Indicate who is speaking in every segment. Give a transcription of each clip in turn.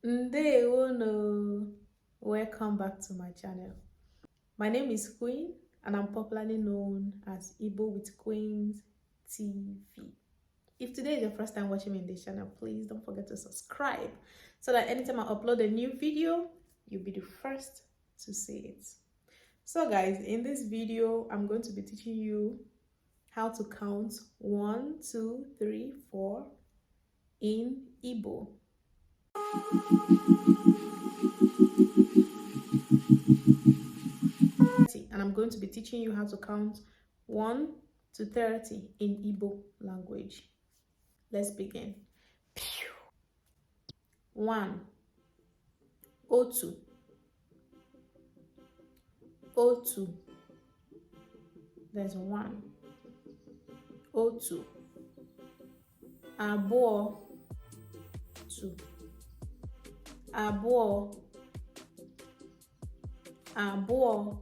Speaker 1: Ndewono. Welcome back to my channel. My name is Queen and I'm popularly known as Igbo with Queens TV. If today is your first time watching me in this channel, please don't forget to subscribe so that anytime I upload a new video, you'll be the first to see it. So guys, in this video, I'm going to be teaching you how to count 1, 2, 3, 4 in Igbo. And I'm going to be teaching you how to count 1 to 30 in Igbo language. Let's begin. 1 otu otu. There's 1 otu. Abụọ 2 abụọ abụọ.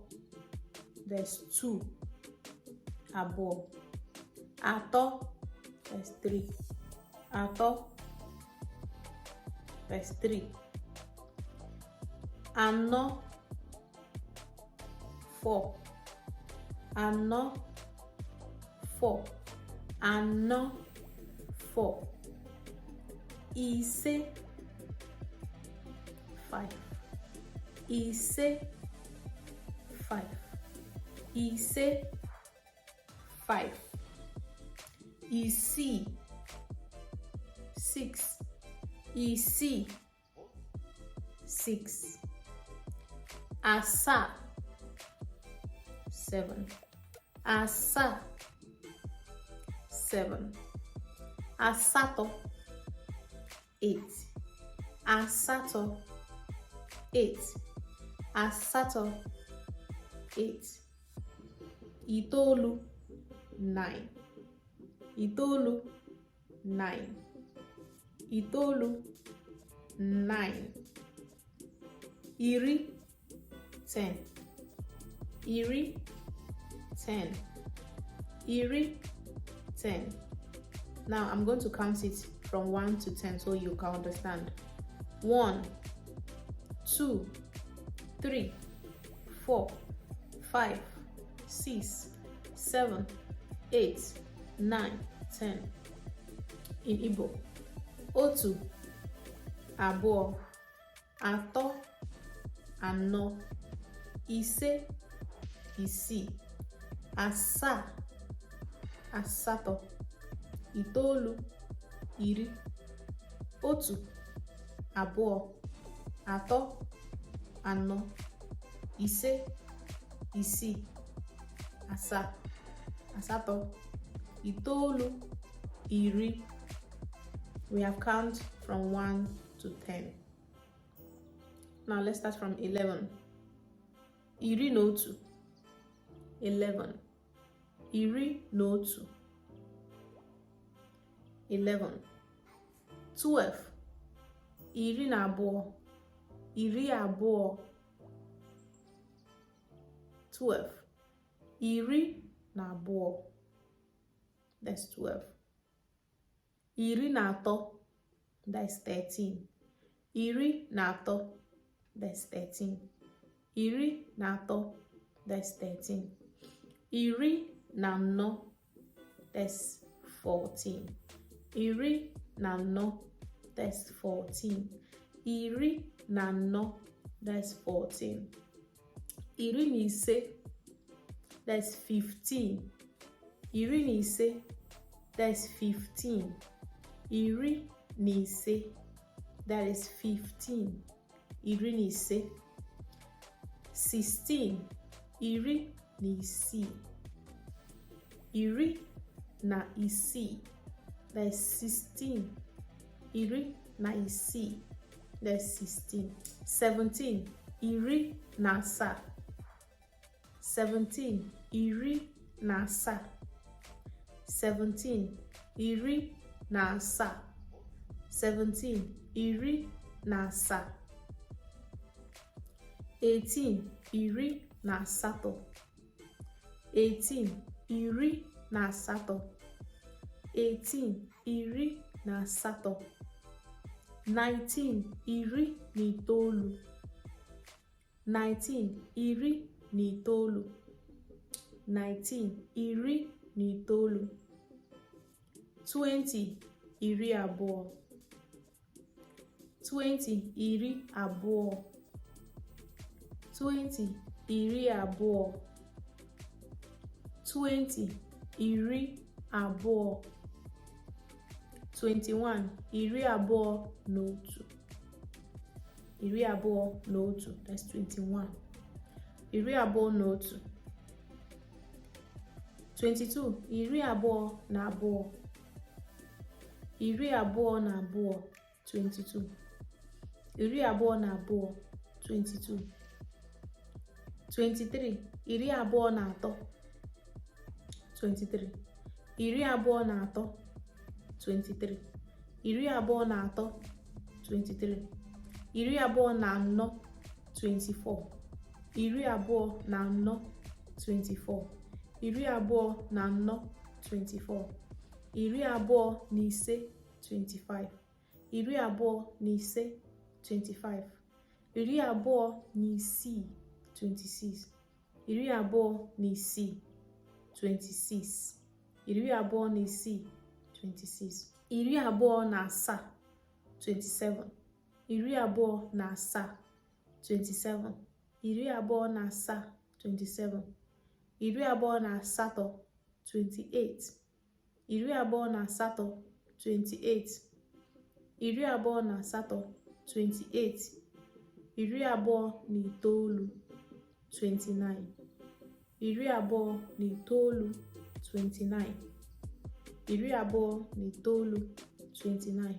Speaker 1: There's 2 abụọ. Atọ. There's 3 atọ. There's 3. Anọ 4 anọ 4 anọ 4. Ise 5 ise 5 ise 5. Isii 6 isii 6. Asaa 7 asaa 7. Asatọ 8 asatọ 8 asatọ 8. Itoolu 9 itoolu 9 itoolu 9. Iri 10 iri 10 iri 10. Now I'm going to count it from 1 to 10 so you can understand. 1 2 3 4 5 6 7 8 9 10. In Igbo, otu abụọ atọ anọ ise isii asaa asatọ itoolu iri. Otu abụọ atọ anọ ise isii asaa asatọ itoolu iri. We have counted from 1 to 10. Now let's start from 11. Iri na otu 11 iri na otu 11. 12 iri na abụọ iri abụọ 12 iri na abụọ. That's 12. Iri na atọ. That's 13. Iri na atọ. That's 13. Iri na atọ. That's 13. Iri na anọ. That's 14. Iri na anọ. That's 14. Iri na anọ. That's 14. Iri na ise. That's 15. Iri na ise. That's 15. Iri na ise. That is 15. Iri na ise. 16. Iri na isii. Iri na isii. That's 16. Iri na isii. That's 16. 17. Iri na asaa. 17. Iri na asaa. 17. Iri na asaa. 17. Iri na asaa. 18. Iri na asatọ. 18. Iri na asatọ. 18. Iri na asatọ. 19 iri na itoolu 19 iri na itoolu 19 iri na itoolu 20 iri abụọ 20 iri abụọ 20 iri abụọ 20 iri abụọ 21 iri abụọ na otu iri abụọ na otu, that's 21 iri abụọ na otu 22 iri abụọ na abụọ iri abụọ na abụọ 22 iri abụọ na abụọ 22 23 iri abụọ na atọ 23 iri abụọ na atọ 23 iri abụọ na atọ 23 iri abụọ na anọ 24 iri abụọ na anọ 24 iri abụọ na anọ 24 iri abụọ na ise 25 iri abụọ na ise 25 iri abụọ na isii 26 iri abụọ na isii 26 iri abụọ na isii 26 iri abụọ na asaa 27 iri abụọ na asaa 27 iri abụọ na asaa 27 iri abụọ na asatọ 28 iri abụọ na asatọ 28 iri abụọ na asatọ 28 iri abụọ na itoolu 29 iri abụọ na itoolu 29 iri abụọ na itoolu 29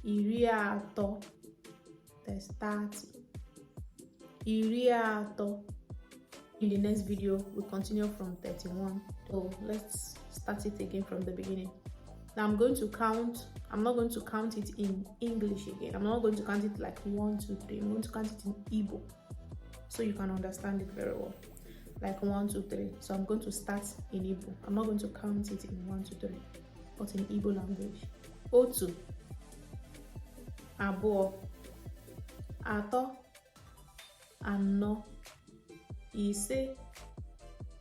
Speaker 1: iri atọ, that's 30 iri atọ. In the next video we continue from 31, so let's start it again from the beginning. Now I'm going to count. I'm not going to count it in English again. I'm not going to count it like 1 2 3. I'm going to count it in Igbo so you can understand it very well, like 1 2 3. So I'm going to start in Igbo. I'm not going to count it in 1 2 3, but in Igbo language. Otu, abụọ, atọ, anọ, ise,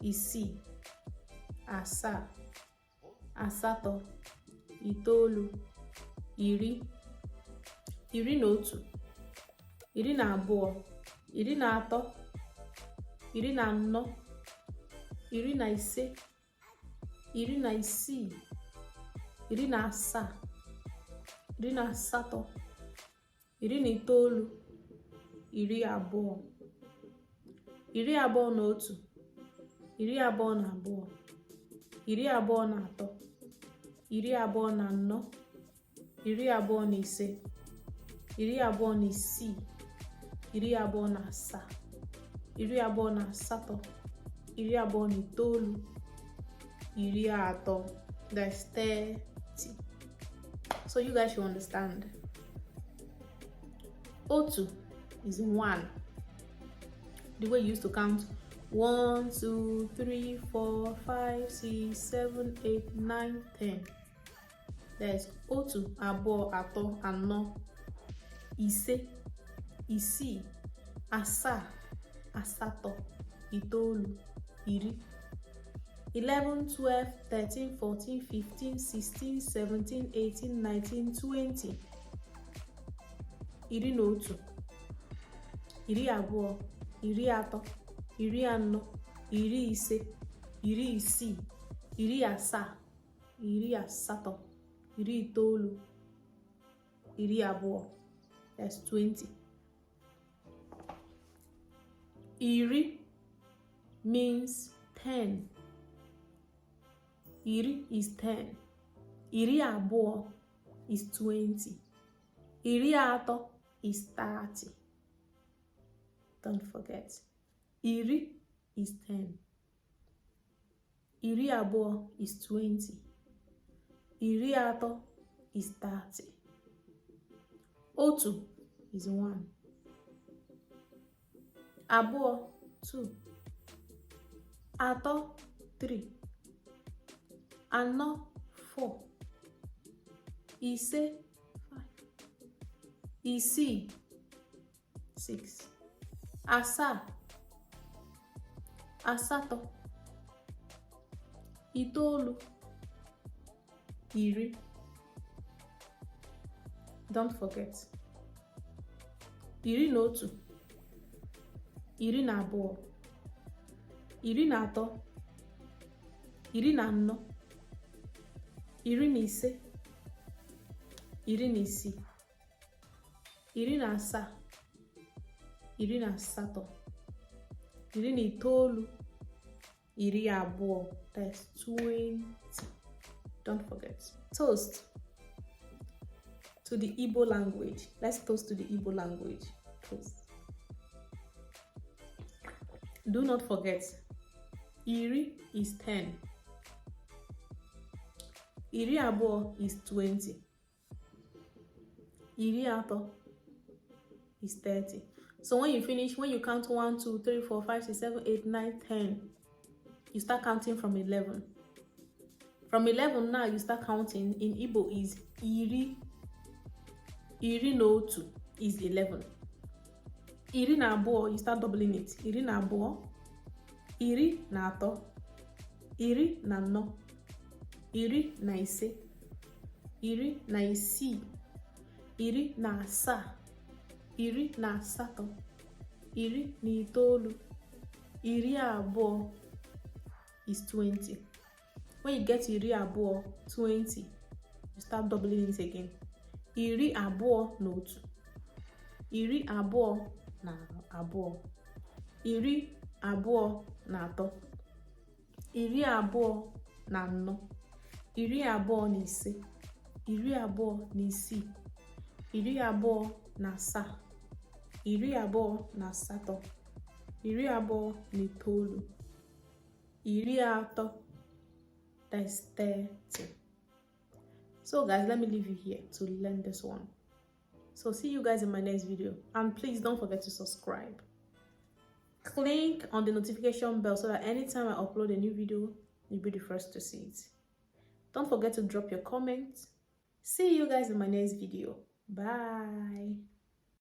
Speaker 1: isii, asaa, asatọ, itoolu, iri, iri na otu, iri na abụọ, iri na atọ, iri na anọ, iri na ise, iri na isii, iri na asaa, iri na asatọ, iri na itoolu, iri abụọ, iri abụọ na otu, iri abụọ na abụọ, iri abụọ na atọ, iri abụọ na anọ, iri abụọ na ise, iri abụọ na isii, iri abụọ na asaa, iri abụọ na asatọ, iri abụọ na itoolu, iri atọ, that's 30. So you guys should understand. Otu is 1. The way you used to count 1 2 3 4 5 6 7 8 9 10. There's otu, abụọ, atọ, anọ, ise, isii, asaa, asatọ, itoolu, iri. 11 12 13 14 15 16 17 18 19 20. Iri na otu, iri abụọ, iri atọ, iri anọ, iri ise, iri isii, iri asaa, iri asatọ, iri itoolu, iri abụọ, that's 20. Iri means 10. Iri is 10. Iri abụọ is 20. Iri atọ is 30. Don't forget. Iri is 10. Iri abụọ is 20. Iri atọ is 30. Otu is 1. Abụọ 2. Atọ 3. Anọ 4. Ise 5. isii, 6, asaa, asatọ, itoolu, iri. Don't forget. Iri na otu, iri na abụọ, iri na atọ, iri na anọ, iri na ise, iri na isii, iri na asaa, iri na asatọ, iri na itoolu, iri abụọ. That's 20. Don't forget. Toast to the Igbo language. Let's toast to the Igbo language. Toast. Do not forget, iri is 10. Iri abụọ is 20. Iri atọ is 30. So when you finish, when you count 1, 2, 3, 4, 5, 6, 7, 8, 9, 10, you start counting from 11. From 11 now, you start counting. In Igbo is iri. Iri na otu is 11. Iri na abụọ, you start doubling it. Iri na abụọ, iri na atọ, iri na anọ, iri na ise, iri na isii, iri na asaa, iri na asatọ, iri na itoolu, iri abụọ is 20. When you get to iri abụọ, 20, you start doubling it again. Iri abụọ na otu, iri abụọ na abụọ, iri abụọ na atọ, iri abụọ na anọ, iri abụọ na ise, iri abụọ na isii, iri abụọ na asaa, iri abụọ na asatọ, iri abụọ na itoolu, iri atọ. That's 30. So guys, let me leave you here to learn this one. So see you guys in my next video, and please don't forget to subscribe. Click on the notification bell so that anytime I upload a new video, you'll be the first to see it. Don't forget to drop your comments. See you guys in my next video. Bye.